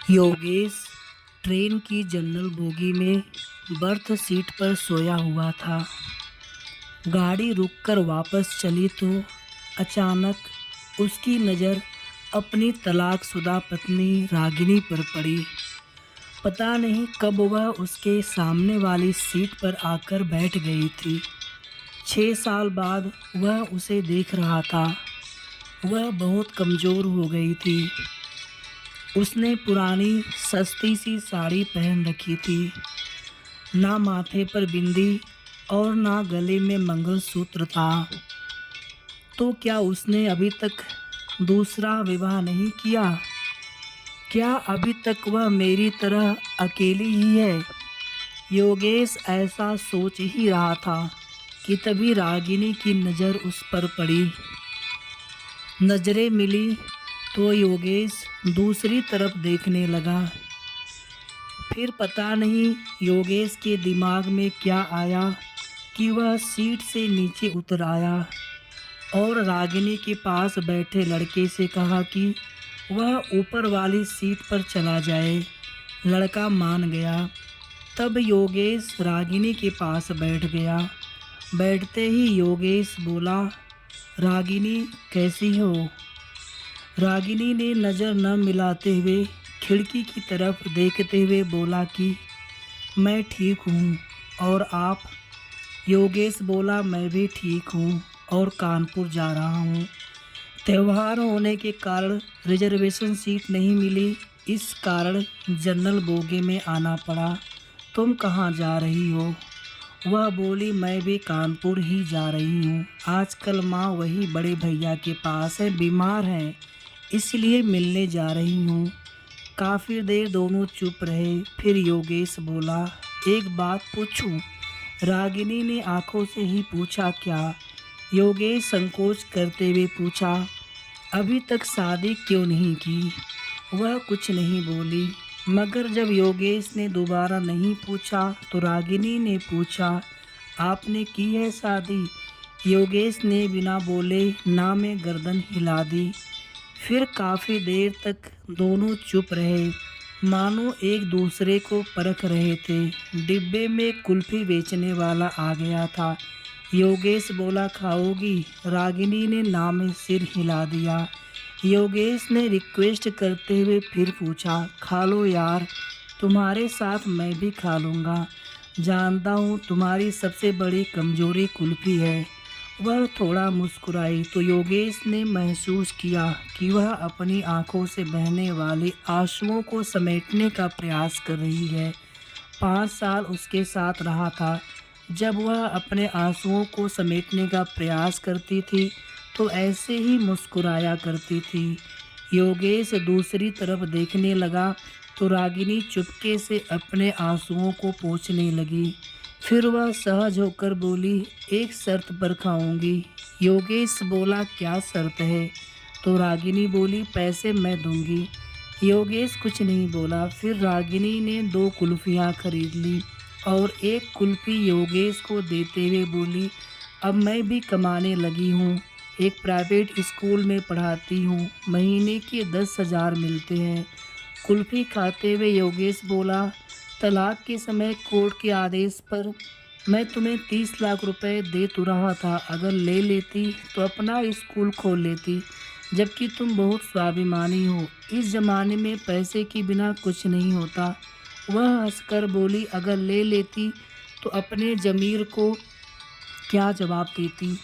Yogesh train की general bogie में birth seat पर सोया हुआ था। गाड़ी रुककर वापस चली तो अचानक उसकी नज़र अपनी तलाकशुदा पत्नी रागिनी पर पड़ी। पता नहीं कब वह उसके सामने वाली सीट पर आकर बैठ गई थी। 6 साल बाद वह उसे देख रहा था। वह बहुत कमज़ोर हो गई थी। उसने पुरानी सस्ती सी साड़ी पहन रखी थी। ना माथे पर बिंदी और ना गले में मंगलसूत्र था। तो क्या उसने अभी तक दूसरा विवाह नहीं किया? क्या अभी तक वह मेरी तरह अकेली ही है? योगेश ऐसा सोच ही रहा था कि तभी रागिनी की नज़र उस पर पड़ी। नज़रें मिली तो योगेश दूसरी तरफ देखने लगा। फिर पता नहीं योगेश के दिमाग में क्या आया कि वह सीट से नीचे उतर आया और रागिनी के पास बैठे लड़के से कहा कि वह ऊपर वाली सीट पर चला जाए। लड़का मान गया। तब योगेश रागिनी के पास बैठ गया। बैठते ही योगेश बोला, रागिनी कैसी हो? रागिनी ने नज़र न मिलाते हुए खिड़की की तरफ देखते हुए बोला कि मैं ठीक हूँ। और आप? योगेश बोला, मैं भी ठीक हूँ और कानपुर जा रहा हूँ। त्यौहार होने के कारण रिजर्वेशन सीट नहीं मिली, इस कारण जनरल बोगी में आना पड़ा। तुम कहाँ जा रही हो? वह बोली, मैं भी कानपुर ही जा रही हूँ। आजकल माँ वही बड़े भैया के पास है, बीमार हैं, इसलिए मिलने जा रही हूँ। काफ़ी देर दोनों चुप रहे। फिर योगेश बोला, एक बात पूछूं? रागिनी ने आंखों से ही पूछा, क्या? योगेश संकोच करते हुए पूछा, अभी तक शादी क्यों नहीं की? वह कुछ नहीं बोली। मगर जब योगेश ने दोबारा नहीं पूछा तो रागिनी ने पूछा, आपने की है शादी? योगेश ने बिना बोले ना में गर्दन हिला दी। फिर काफ़ी देर तक दोनों चुप रहे, मानो एक दूसरे को परख रहे थे। डिब्बे में कुल्फ़ी बेचने वाला आ गया था। योगेश बोला, खाओगी? रागिनी ने ना में सिर हिला दिया। योगेश ने रिक्वेस्ट करते हुए फिर पूछा, खा लो यार, तुम्हारे साथ मैं भी खा लूँगा। जानता हूँ तुम्हारी सबसे बड़ी कमज़ोरी कुल्फ़ी है। वह थोड़ा मुस्कुराई तो योगेश ने महसूस किया कि वह अपनी आंखों से बहने वाले आंसुओं को समेटने का प्रयास कर रही है। 5 साल उसके साथ रहा था। जब वह अपने आंसुओं को समेटने का प्रयास करती थी तो ऐसे ही मुस्कुराया करती थी। योगेश दूसरी तरफ देखने लगा तो रागिनी चुपके से अपने आंसुओं को पोंछने लगी। फिर वह सहज होकर बोली, एक शर्त पर खाऊंगी। योगेश बोला, क्या शर्त है? तो रागिनी बोली, पैसे मैं दूंगी। योगेश कुछ नहीं बोला। फिर रागिनी ने 2 कुल्फ़ियाँ खरीद ली और एक कुल्फ़ी योगेश को देते हुए बोली, अब मैं भी कमाने लगी हूँ, एक प्राइवेट स्कूल में पढ़ाती हूँ, महीने के 10,000 मिलते हैं। कुल्फ़ी खाते हुए योगेश बोला, तलाक के समय कोर्ट के आदेश पर मैं तुम्हें 30 लाख रुपए दे तो रहा था, अगर ले लेती तो अपना स्कूल खोल लेती, जबकि तुम बहुत स्वाभिमानी हो। इस ज़माने में पैसे के बिना कुछ नहीं होता। वह हंसकर बोली, अगर ले लेती तो अपने ज़मीर को क्या जवाब देती?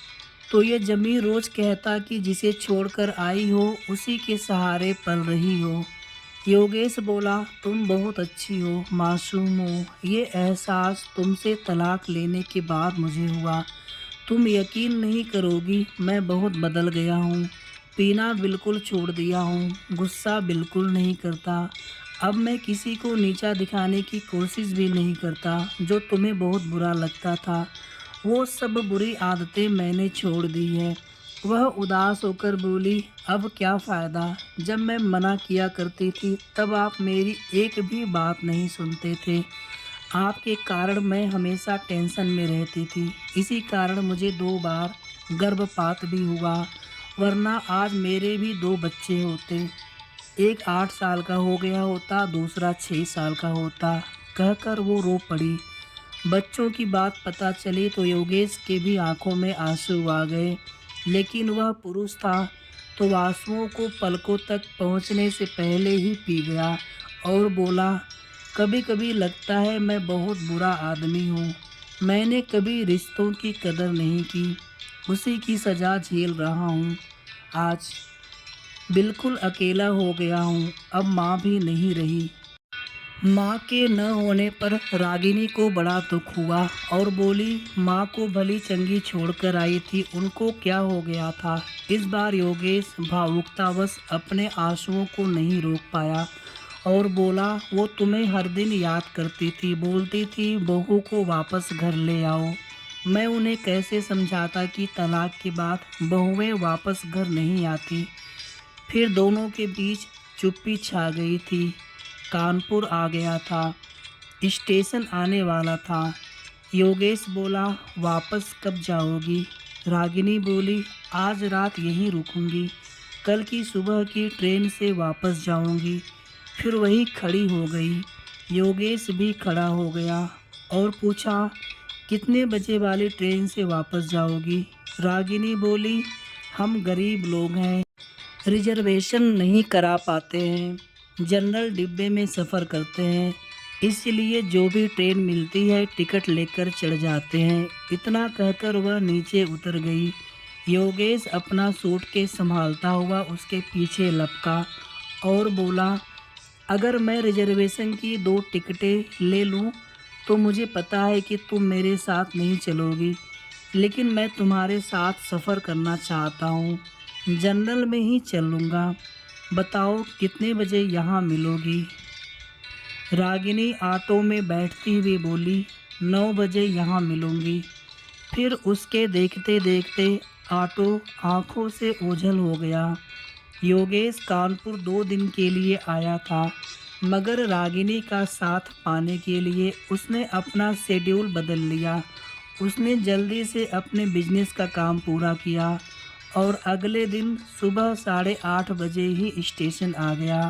तो ये ज़मीर रोज़ कहता कि जिसे छोड़कर आई हो उसी के सहारे पल रही हो। योगेश बोला, तुम बहुत अच्छी हो, मासूम हो। ये एहसास तुमसे तलाक लेने के बाद मुझे हुआ। तुम यकीन नहीं करोगी, मैं बहुत बदल गया हूँ। पीना बिल्कुल छोड़ दिया हूँ, गुस्सा बिल्कुल नहीं करता। अब मैं किसी को नीचा दिखाने की कोशिश भी नहीं करता। जो तुम्हें बहुत बुरा लगता था वो सब बुरी आदतें मैंने छोड़ दी है। वह उदास होकर बोली, अब क्या फ़ायदा? जब मैं मना किया करती थी तब आप मेरी एक भी बात नहीं सुनते थे। आपके कारण मैं हमेशा टेंशन में रहती थी। इसी कारण मुझे 2 बार गर्भपात भी हुआ, वरना आज मेरे भी 2 बच्चे होते। एक 8 साल का हो गया होता, दूसरा 6 साल का होता, कहकर वो रो पड़ी। बच्चों की बात पता चली तो योगेश के भी आंखों में आंसू आ गए, लेकिन वह पुरुष था तो आंसुओं को पलकों तक पहुंचने से पहले ही पी गया और बोला, कभी कभी लगता है मैं बहुत बुरा आदमी हूँ। मैंने कभी रिश्तों की कदर नहीं की, उसी की सज़ा झेल रहा हूँ। आज बिल्कुल अकेला हो गया हूँ, अब माँ भी नहीं रही। माँ के न होने पर रागिनी को बड़ा दुख हुआ और बोली, माँ को भली चंगी छोड़कर आई थी, उनको क्या हो गया था। इस बार योगेश भावुकतावश अपने आंसुओं को नहीं रोक पाया और बोला, वो तुम्हें हर दिन याद करती थी, बोलती थी बहू को वापस घर ले आओ। मैं उन्हें कैसे समझाता कि तलाक के बाद बहुएं वापस घर नहीं आती। फिर दोनों के बीच चुप्पी छा गई थी। कानपुर आ गया था, स्टेशन आने वाला था। योगेश बोला, वापस कब जाओगी। रागिनी बोली, आज रात यहीं रुकूंगी, कल की सुबह की ट्रेन से वापस जाऊंगी। फिर वही खड़ी हो गई। योगेश भी खड़ा हो गया और पूछा, कितने बजे वाली ट्रेन से वापस जाओगी। रागिनी बोली, हम गरीब लोग हैं, रिजर्वेशन नहीं करा पाते हैं, जनरल डिब्बे में सफ़र करते हैं, इसलिए जो भी ट्रेन मिलती है टिकट लेकर चढ़ जाते हैं। इतना कहकर वह नीचे उतर गई। योगेश अपना सूटकेस संभालता हुआ उसके पीछे लपका और बोला, अगर मैं रिजर्वेशन की 2 टिकटें ले लूं तो मुझे पता है कि तुम मेरे साथ नहीं चलोगी, लेकिन मैं तुम्हारे साथ सफ़र करना चाहता हूँ, जनरल में ही चलूँगा। बताओ कितने बजे यहाँ मिलोगी। रागिनी ऑटो में बैठती हुई बोली, 9 बजे यहाँ मिलूँगी। फिर उसके देखते देखते ऑटो आँखों से ओझल हो गया। योगेश कानपुर 2 दिन के लिए आया था, मगर रागिनी का साथ पाने के लिए उसने अपना शेड्यूल बदल लिया। उसने जल्दी से अपने बिजनेस का काम पूरा किया और अगले दिन सुबह 8:30 बजे ही स्टेशन आ गया।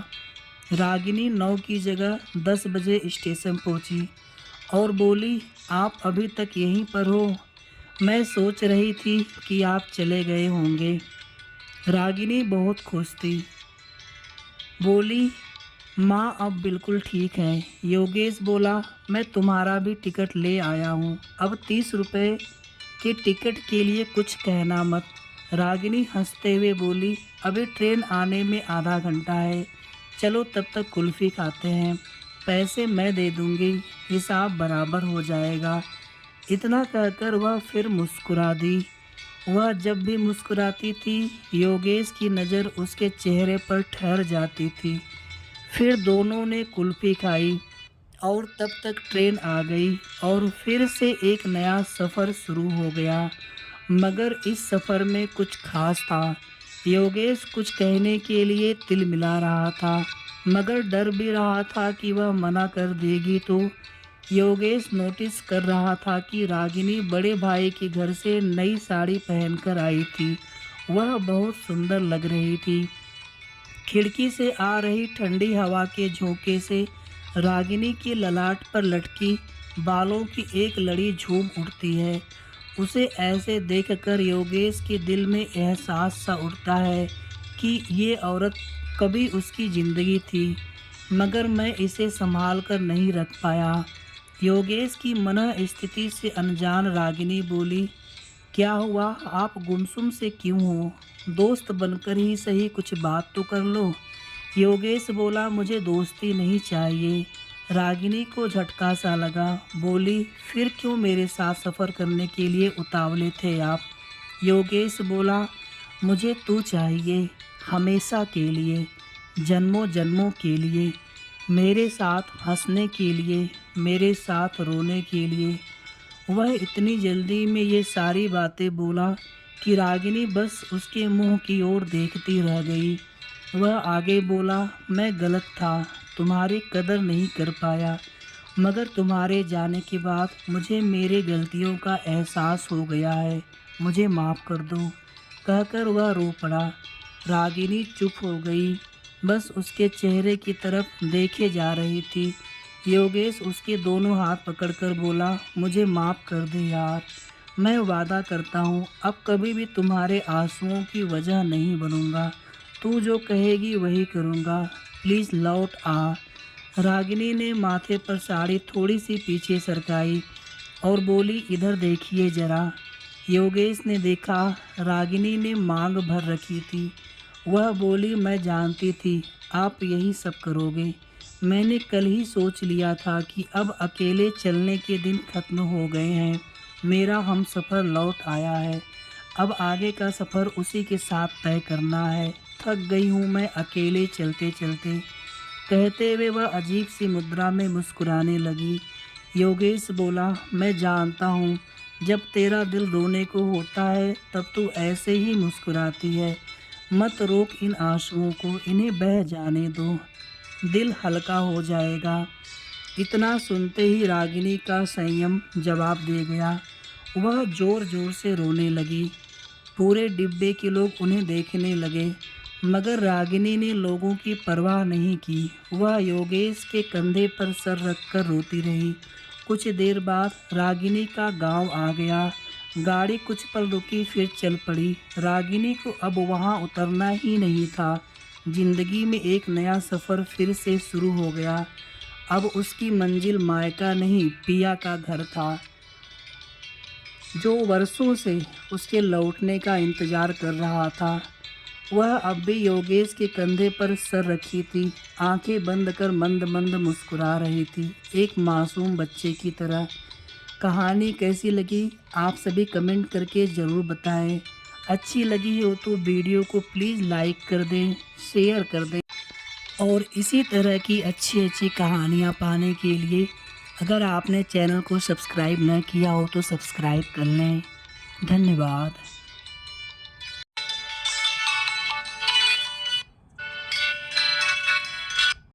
रागिनी 9 की जगह 10 बजे स्टेशन पहुंची और बोली, आप अभी तक यहीं पर हो, मैं सोच रही थी कि आप चले गए होंगे। रागिनी बहुत खुश थी, बोली, माँ अब बिल्कुल ठीक है। योगेश बोला, मैं तुम्हारा भी टिकट ले आया हूँ, अब 30 रुपये के टिकट के लिए कुछ कहना मत। रागिनी हंसते हुए बोली, अभी ट्रेन आने में आधा घंटा है, चलो तब तक कुल्फ़ी खाते हैं, पैसे मैं दे दूँगी, हिसाब बराबर हो जाएगा। इतना कहकर वह फिर मुस्कुरा दी। वह जब भी मुस्कुराती थी योगेश की नज़र उसके चेहरे पर ठहर जाती थी। फिर दोनों ने कुल्फ़ी खाई और तब तक ट्रेन आ गई और फिर से एक नया सफ़र शुरू हो गया। मगर इस सफ़र में कुछ खास था। योगेश कुछ कहने के लिए तिल मिला रहा था, मगर डर भी रहा था कि वह मना कर देगी तो। योगेश नोटिस कर रहा था कि रागिनी बड़े भाई के घर से नई साड़ी पहनकर आई थी। वह बहुत सुंदर लग रही थी। खिड़की से आ रही ठंडी हवा के झोंके से रागिनी की ललाट पर लटकी बालों की एक लड़ी झूम उठती है। उसे ऐसे देखकर योगेश के दिल में एहसास सा उठता है कि ये औरत कभी उसकी ज़िंदगी थी, मगर मैं इसे संभाल कर नहीं रख पाया। योगेश की मनः स्थिति से अनजान रागिनी बोली, क्या हुआ, आप गुमसुम से क्यों हो? दोस्त बनकर ही सही कुछ बात तो कर लो। योगेश बोला, मुझे दोस्ती नहीं चाहिए। रागिनी को झटका सा लगा, बोली, फिर क्यों मेरे साथ सफ़र करने के लिए उतावले थे आप? योगेश बोला, मुझे तू चाहिए, हमेशा के लिए, जन्मों जन्मों के लिए, मेरे साथ हंसने के लिए, मेरे साथ रोने के लिए। वह इतनी जल्दी में ये सारी बातें बोला कि रागिनी बस उसके मुंह की ओर देखती रह गई। वह आगे बोला, मैं गलत था, तुम्हारी कदर नहीं कर पाया, मगर तुम्हारे जाने के बाद मुझे मेरे गलतियों का एहसास हो गया है, मुझे माफ़ कर दो। कहकर वह रो पड़ा। रागिनी चुप हो गई। बस उसके चेहरे की तरफ देखे जा रही थी। योगेश उसके दोनों हाथ पकड़कर बोला, मुझे माफ़ कर दे यार। मैं वादा करता हूँ अब कभी भी तुम्हारे आंसुओं की वजह नहीं बनूंगा। तू जो कहेगी वही करूँगा। प्लीज़ लौट आ। रागिनी ने माथे पर साड़ी थोड़ी सी पीछे सरकाई और बोली, इधर देखिए ज़रा। योगेश ने देखा, रागिनी ने मांग भर रखी थी। वह बोली, मैं जानती थी आप यही सब करोगे। मैंने कल ही सोच लिया था कि अब अकेले चलने के दिन ख़त्म हो गए हैं। मेरा हम सफ़र लौट आया है। अब आगे का सफ़र उसी के साथ तय करना है। थक गई हूँ मैं अकेले चलते चलते। कहते हुए वह अजीब सी मुद्रा में मुस्कुराने लगी। योगेश बोला, मैं जानता हूँ जब तेरा दिल रोने को होता है तब तू ऐसे ही मुस्कुराती है। मत रोक इन आंसुओं को, इन्हें बह जाने दो, दिल हल्का हो जाएगा। इतना सुनते ही रागिनी का संयम जवाब दे गया। वह ज़ोर ज़ोर से रोने लगी। पूरे डिब्बे के लोग उन्हें देखने लगे, मगर रागिनी ने लोगों की परवाह नहीं की। वह योगेश के कंधे पर सर रखकर रोती रही। कुछ देर बाद रागिनी का गांव आ गया। गाड़ी कुछ पल रुकी फिर चल पड़ी। रागिनी को अब वहां उतरना ही नहीं था। जिंदगी में एक नया सफ़र फिर से शुरू हो गया। अब उसकी मंजिल मायका नहीं, पिया का घर था, जो वर्षों से उसके लौटने का इंतज़ार कर रहा था। वह अब भी योगेश के कंधे पर सर रखी थी, आंखें बंद कर मंद मंद मुस्कुरा रही थी, एक मासूम बच्चे की तरह। कहानी कैसी लगी आप सभी कमेंट करके ज़रूर बताएं। अच्छी लगी हो तो वीडियो को प्लीज़ लाइक कर दें, शेयर कर दें और इसी तरह की अच्छी अच्छी कहानियाँ पाने के लिए अगर आपने चैनल को सब्सक्राइब न किया हो तो सब्सक्राइब कर लें। धन्यवाद।